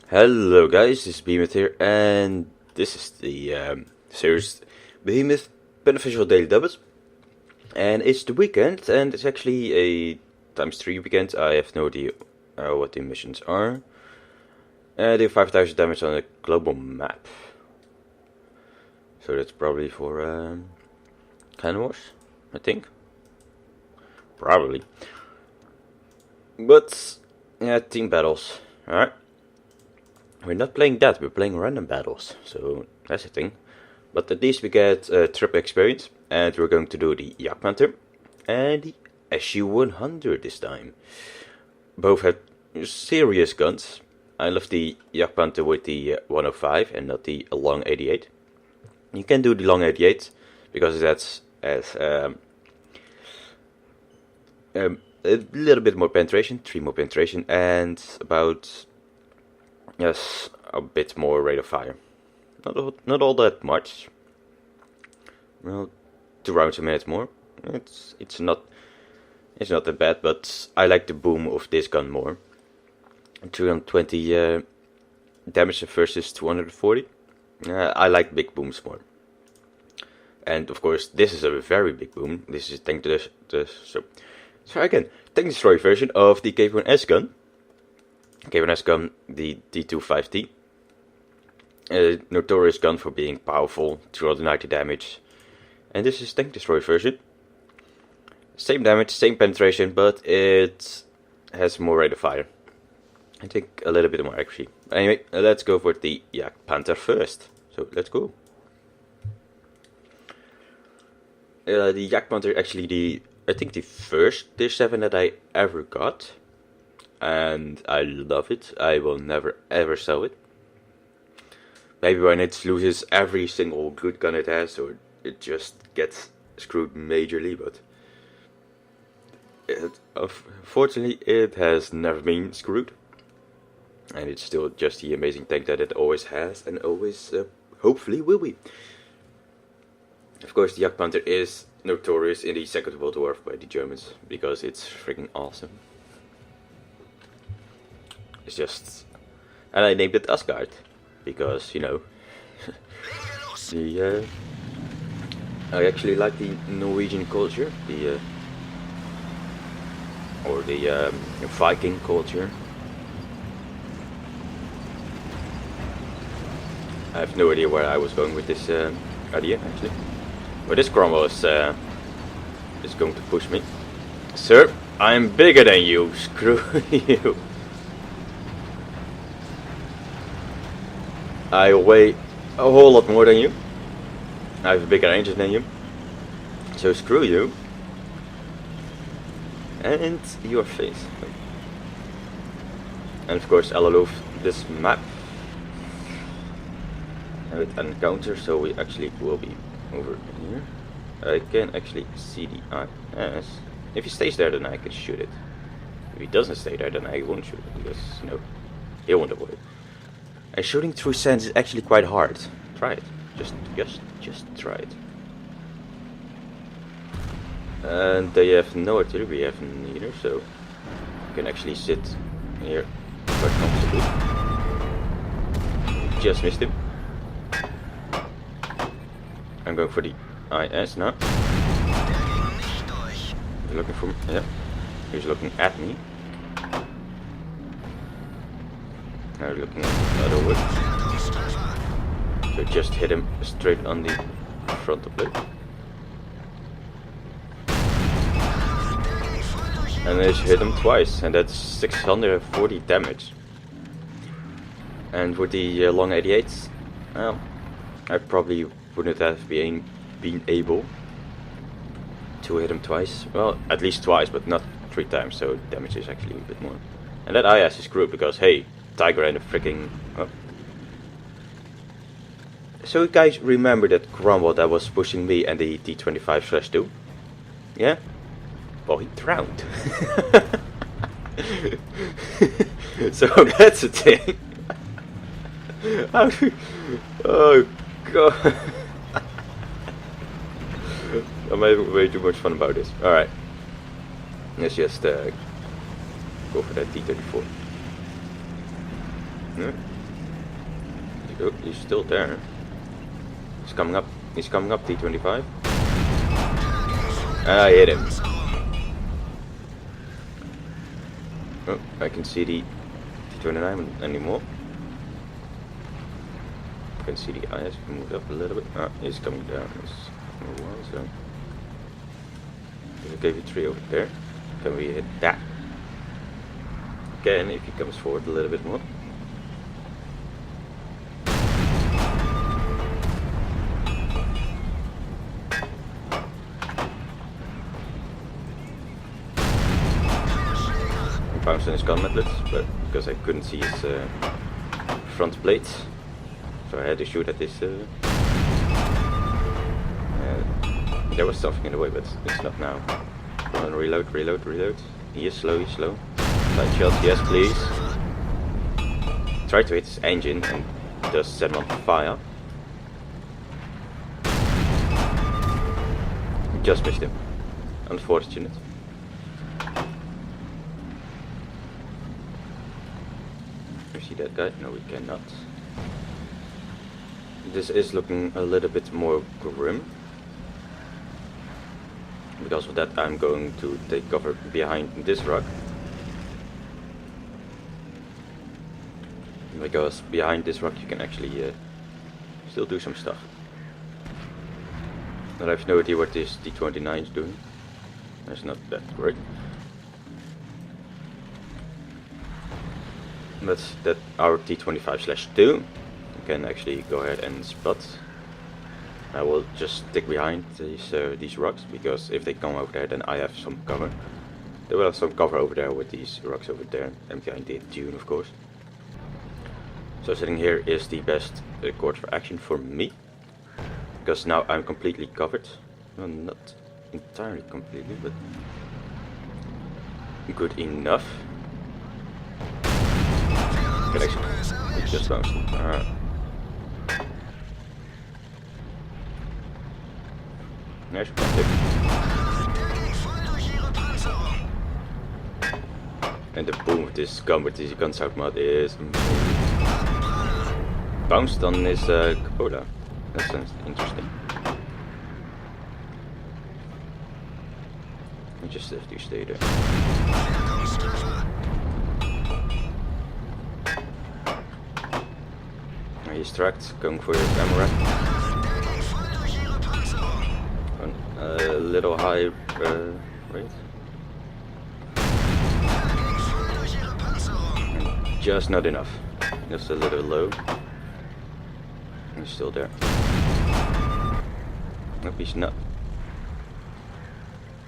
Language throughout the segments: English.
Hello guys, this is Behemoth here, and this is the series Behemoth Beneficial Daily Doubles. And it's the weekend, and it's actually a ×3 weekend. I have no idea what the missions are. They have 5,000 damage on a global map. So that's probably for Clan Wars, I think. Probably. But, yeah, team battles, alright. We're not playing that, we're playing random battles, so that's a thing. But at least we get triple experience, and we're going to do the Jagdpanther and the SU-100 this time. Both have serious guns. I love the Jagdpanther with the 105 and not the long 88. You can do the long 88 because that's as a little bit more penetration, 3 more penetration, and about a bit more rate of fire. Not all that much. Well, 2 rounds a minute more. It's not that bad, but I like the boom of this gun more. 320 damage versus 240. I like big booms more. And of course, this is a very big boom. This is tank so again, tank destroy version of the K1S gun. K1S gun, the D25T. A notorious gun for being powerful, 290 damage. And this is tank destroy version. Same damage, same penetration, but it has more rate of fire. I think a little bit more accuracy. Anyway, let's go for the Jagdpanther first. So let's go. The Jagdpanther actually I think the first Tier 7 that I ever got. And I love it. I will never ever sell it. Maybe when it loses every single good gun it has, or it just gets screwed majorly, but unfortunately it has never been screwed. And it's still just the amazing tank that it always has and always hopefully will be. Of course, the Jagdpanther is notorious in the Second World War by the Germans because it's freaking awesome. It's just, and I named it Asgard because, you know, I actually like the Norwegian culture, or the Viking culture. I have no idea where I was going with this idea actually, but this Cromwell is going to push me. Sir, I'm bigger than you. Screw you. I weigh a whole lot more than you. I have a bigger range than you. So screw you. And your face. And of course, I love this map. And with encounter, so we actually will be over here. I can actually see the IS. If he stays there, then I can shoot it. If he doesn't stay there, then I won't shoot it because, you know, he won't avoid it. And shooting through sands is actually quite hard. Try it. Just try it. And they have no artillery, we have neither, so you can actually sit here quite comfortably. Just missed him. I'm going for the IS now. You're looking for me? Yeah. He's looking at me. Now we're looking at the other way. So just hit him straight on the frontal plate. And then hit him twice, and that's 640 damage. And with the long 88s, well, I probably wouldn't have been able to hit him twice. Well, at least twice, but not 3 times, so damage is actually a bit more. And that IS is screwed because, hey, Tiger and a freaking... Oh. So you guys remember that Cromwell that was pushing me and the T25/2? Yeah? Well, he drowned. So that's the thing. How do... Oh god. I'm having way too much fun about this. Alright. Let's just go for that T-34. Oh, he's still there. He's coming up. He's coming up, T25. I hit him. Oh, I can see the T29 anymore. I can see the eyes moved up a little bit. Ah, he's coming down. It's a while, so there's a KV3 over there. Can we hit that? Again, if he comes forward a little bit more. I bounced on his gun metlets, but because I couldn't see his front plates, so I had to shoot at this. There was something in the way, but it's not now. Come on, reload, reload, reload. He is slow, he's slow. Side shot, yes please. Try to hit his engine and just set him on fire. Just missed him. Unfortunate. Can we see that guy? No, we cannot. This is looking a little bit more grim. Because of that, I'm going to take cover behind this rock. Because behind this rock you can actually still do some stuff. But I have no idea what this T29 is doing. That's not that great. But that our T25/2 you can actually go ahead and spot. I will just stick behind these rocks, because if they come over there, then I have some cover. They will have some cover over there with these rocks over there, and behind the dune, of course. So sitting here is the best course for action for me, because now I'm completely covered. Well, not entirely completely, but good enough. Can actually just bounce. Nice contact. And the boom of this gun with this gunsight mod is amazing. Bounced on his cupola. That sounds interesting. I just have to stay there. He's tracked, going for his ammo rack. A little high rate. Just not enough. Just a little low. He's still there. Nope, he's not.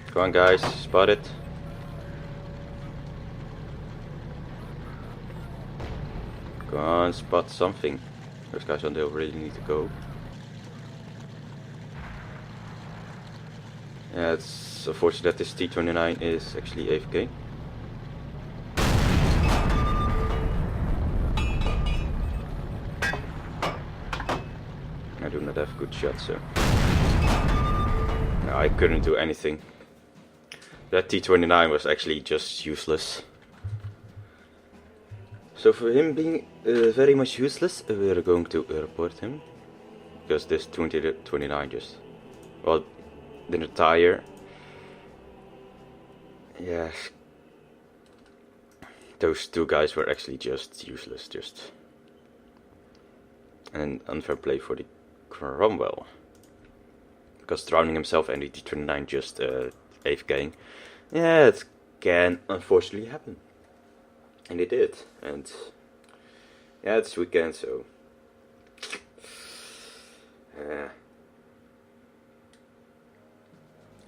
Come on guys, spot it. Come on, spot something. Those guys don't really need to go. Yeah, it's unfortunate that this T29 is actually AFK. I do not have good shots, so no, I couldn't do anything. That T29 was actually just useless. So for him being very much useless, we're going to report him. Because this 29 just, well, didn't tire. Yeah, those two guys were actually just useless, just an unfair play for the Cromwell. Because drowning himself and the T29 just AFKing. Yeah, it can unfortunately happen. And it did. And yeah, it's weekend, so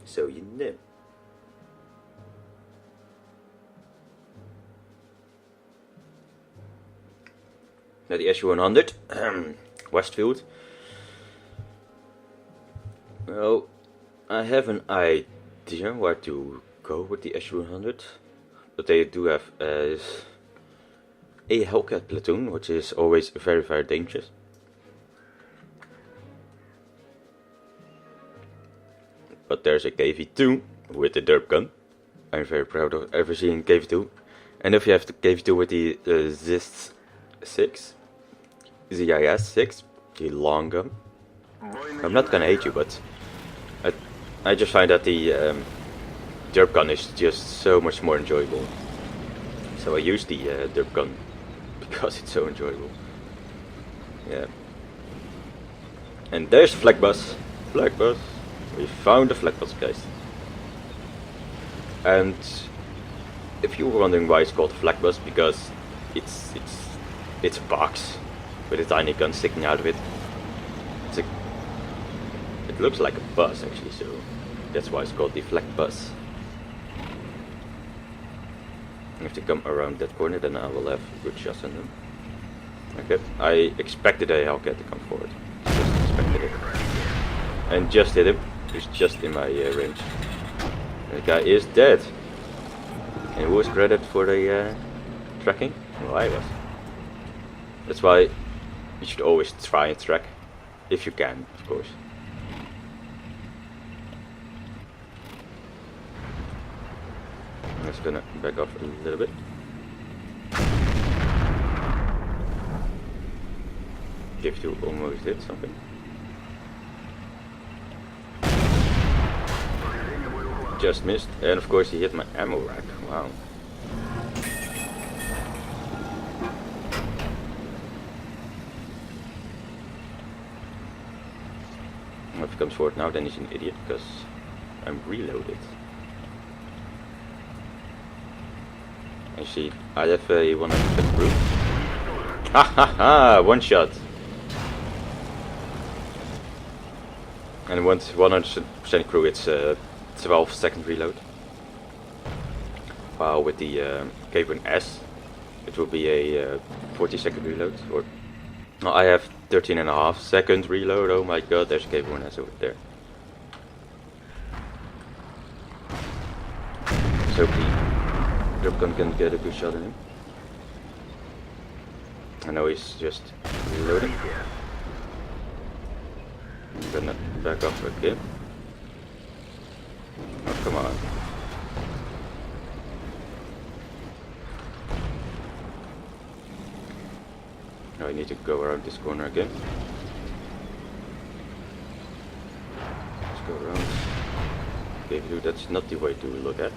so you know. Now the SU-100, Westfield. Well, I have an idea where to go with the SU-100. But they do have a Hellcat platoon, which is always very, very dangerous. But there's a KV2 with the derp gun. I'm very proud of ever seeing KV2. And if you have the KV2 with the ZIST 6, ZIS-6, the long gun. I'm not gonna hate you, but I just find that the derp gun is just so much more enjoyable. So I use the derp gun because it's so enjoyable. Yeah. And there's flag bus. Flag bus. We found the flag bus, guys. And if you were wondering why it's called flag bus, because it's a box with a tiny gun sticking out of it. It looks like a bus actually, so that's why it's called the flag bus. If they come around that corner, then I will have good shots on them. Okay, I expected a Hellcat to come forward. Just expected it. And just hit him. He's just in my range. The guy is dead. And who was credited for the tracking? Well, I was. That's why you should always try and track. If you can, of course. I'm just gonna back off a little bit. If you almost did something. Just missed, and of course he hit my ammo rack. Wow. If he comes forward now, then he's an idiot because I'm reloaded. And see, I have a 100% crew. Ha ha ha! One shot. And once 100% crew, it's 12-second reload. While with the K1S, it will be a 40-second reload. Or no, I have 13.5-second reload. Oh my god, there's a K1S over there. So the drop gun can get a good shot on him. I know he's just reloading. I'm gonna back off again. Oh, come on. Now I need to go around this corner again. Let's go around. Okay, dude, that's not the way to look at.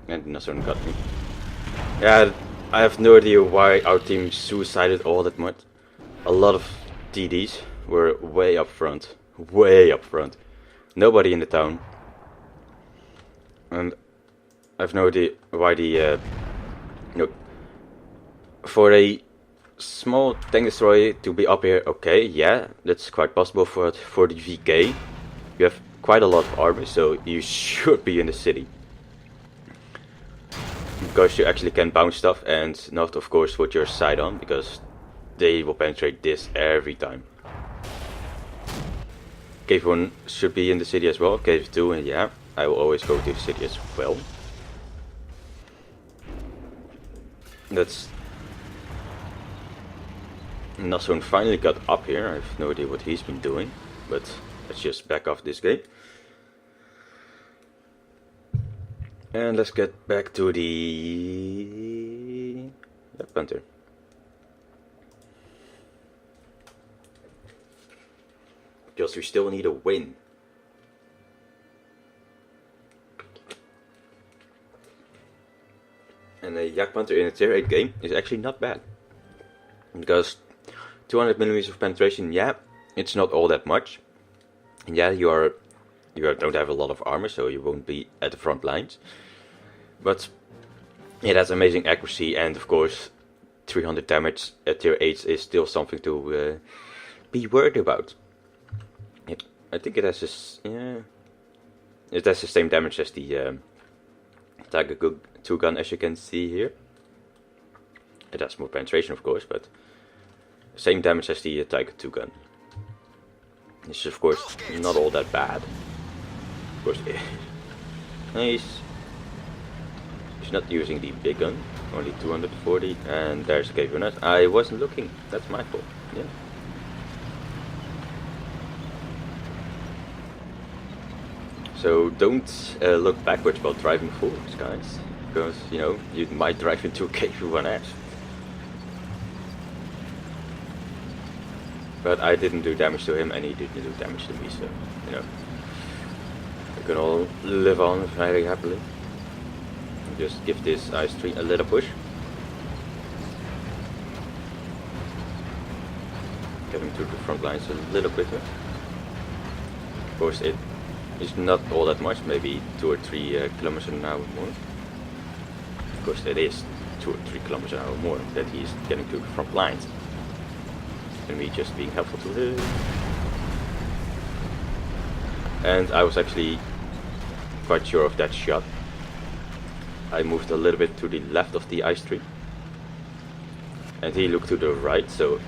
And another one got me. Yeah, I have no idea why our team suicided all that much. A lot of TDs were way up front. Way up front. Nobody in the town. And I have no idea why the... for a small tank destroyer to be up here, okay, yeah, that's quite possible for the VK. You have quite a lot of armor, so you should be in the city. Because you actually can bounce stuff and not of course put your sight on, because they will penetrate this every time. Cave 1 should be in the city as well, Cave 2, and yeah, I will always go to the city as well. That's... Nasson finally got up here. I have no idea what he's been doing, but let's just back off this game. And let's get back to the Jagdpanther. Because we still need a win. And a Jagdpanther in a tier 8 game is actually not bad. Because 200mm of penetration, yeah, it's not all that much. And yeah, you don't have a lot of armor, so you won't be at the front lines. But it has amazing accuracy, and of course 300 damage at tier 8 is still something to be worried about. I think it has this, yeah, it has the same damage as the Targetable 2 gun, as you can see here. It has more penetration, of course, but same damage as the Targetable 2 gun. This is of course not all that bad. Of course, he's not using the big gun, only 240, and there's K1S. I wasn't looking, that's my fault. Yeah. So don't look backwards while driving forwards, guys, because you know you might drive into a cave with one axe. But I didn't do damage to him, and he didn't do damage to me, so you know we can all live on very happily. Just give this ice tree a little push. Get him to the front lines a little quicker. Of course, it is not all that much, maybe 2 or 3 kilometers an hour more. Of course, it is 2 or 3 kilometers an hour more that he's getting to the front lines. And me just being helpful to him. And I was actually quite sure of that shot. I moved a little bit to the left of the ice tree. And he looked to the right, so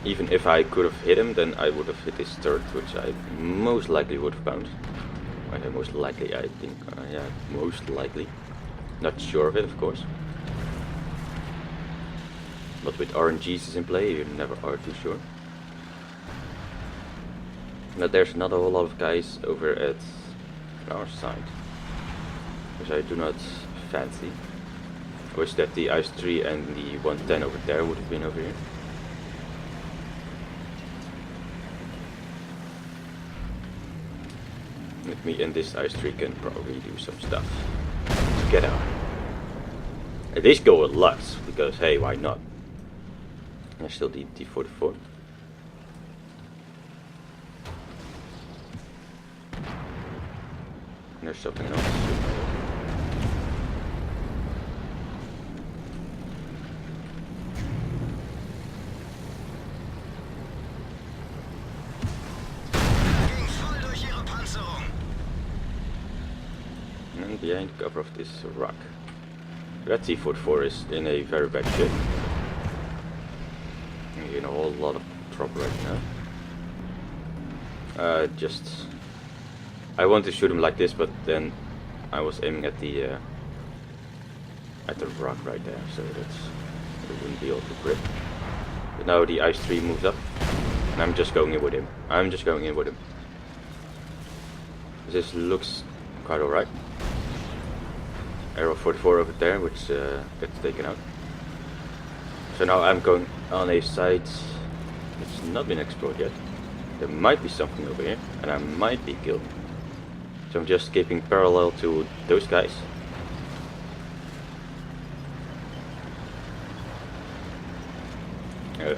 even if I could have hit him, then I would have hit his turret, which I most likely would have bounced. I say most likely, I think, yeah, most likely. Not sure of it, of course. But with RNGs in play, you never are too sure. Now there's not a whole lot of guys over at our side, which I do not fancy. I wish that the ice tree and the 110 over there would have been over here. With me and this ice tree can probably do some stuff to get out. At least go with Lux, because hey, why not? There's still the T-44. And there's something else. And behind the cover of this rock. That T-44 is in a very bad shape. You're in a whole lot of trouble right now. I want to shoot him like this, but then I was aiming at the rock right there, so it wouldn't be able to grip. But now the ice tree moves up, and I'm just going in with him. This looks quite alright. Arrow 44 over there, which gets taken out. So now I'm going on a side that's not been explored yet. There might be something over here, and I might be killed. So I'm just keeping parallel to those guys.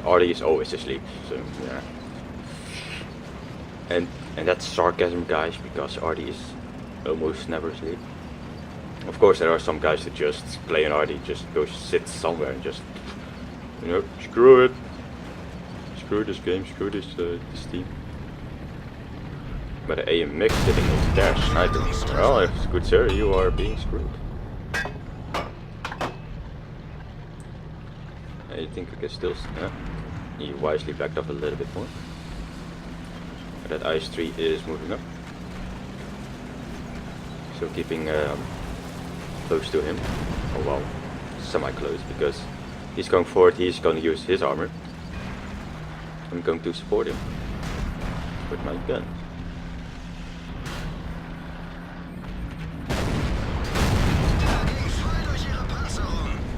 Artie is always asleep, so yeah. And that's sarcasm, guys, because Artie is almost never asleep. Of course, there are some guys that just play an Artie, just go sit somewhere and just, you know, screw it. Screw this game, screw this team. But the AMX sitting over there sniping. Well, good sir, you are being screwed. I think I can still. He wisely backed up a little bit more. But that ice tree is moving up. So keeping close to him. Oh well, semi-close, because he's going forward, he's going to use his armor. I'm going to support him with my gun.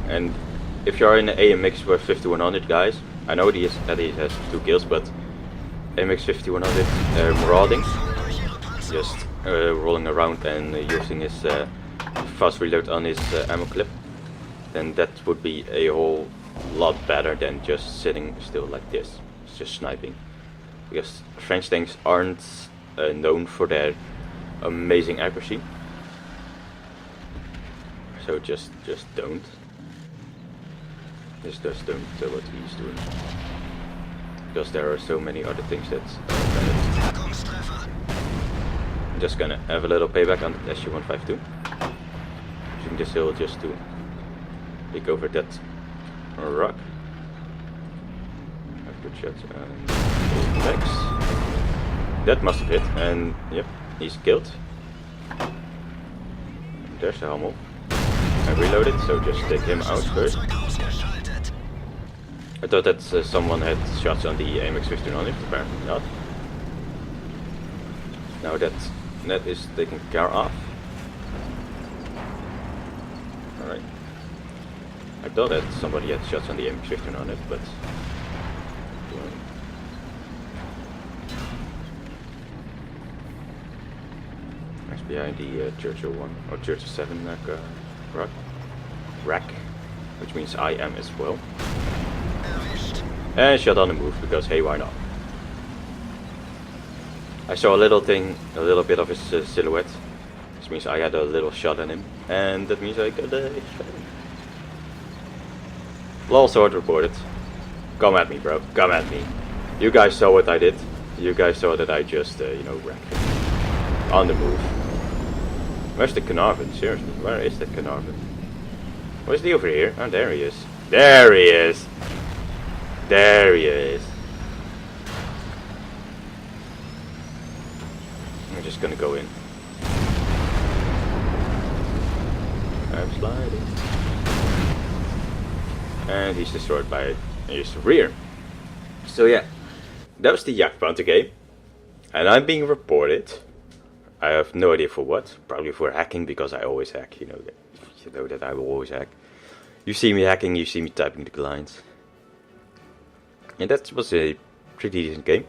And if you're in the AMX with 5100, guys, I know that he has 2 kills, but AMX 5100 marauding, just rolling around and using his fast reload on his ammo clip, then that would be a whole lot better than just sitting still like this, just sniping. Because French tanks aren't known for their amazing accuracy, so just don't. Just don't do what he's doing, because there are so many other things that I'm just gonna have a little payback on the SU-152. Using this hill just to pick over that rock. Good shot. And next. That must have hit, and yep, he's killed. There's the Hummel. I reloaded, so just take him out first. I thought that someone had shots on the AMX 1500, apparently not. Now that That is taken care of. Alright. I thought that somebody had shots on the MX-1500, but... That's behind the Churchill 1, or Churchill 7 rack, which means I am as well. And shot on the move, because hey, why not? I saw a little bit of his silhouette, which means I had a little shot at him, and that means I got a shot. Lol sword reported. Come at me, bro, come at me. You guys saw what I did. You guys saw that I just, you know, wrecked him. On the move. Where's the Carnarvon? Seriously, where is that Carnarvon? Where's he over here? Oh, there he is. There he is! There he is. I'm just gonna go in. I'm sliding. And he's destroyed by his rear. So yeah, that was the Jagdpanther game. And I'm being reported. I have no idea for what. Probably for hacking, because I always hack. You know that I will always hack. You see me hacking, you see me typing the lines. And that was a pretty decent game.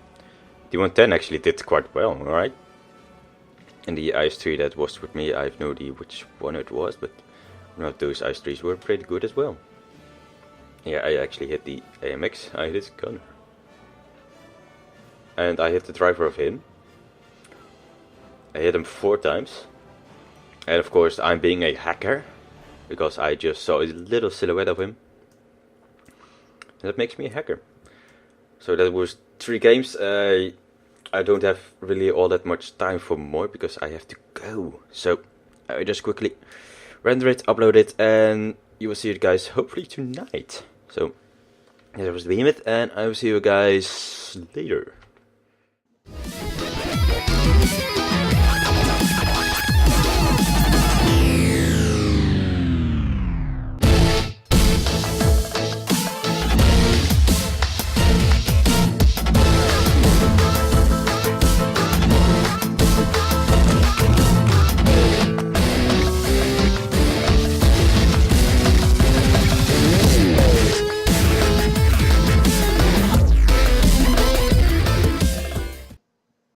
The 110 actually did quite well, alright? And the IS-3 that was with me, I have no idea which one it was, but one of those IS-3s were pretty good as well. Yeah, I actually hit the AMX, I hit his gunner. And I hit the driver of him. I hit him 4 times. And of course I'm being a hacker, because I just saw a little silhouette of him. And that makes me a hacker. So that was 3 games. I don't have really all that much time for more, because I have to go. So I will just quickly render it, upload it, and you will see it guys hopefully tonight. So that was the Behemoth, and I will see you guys later.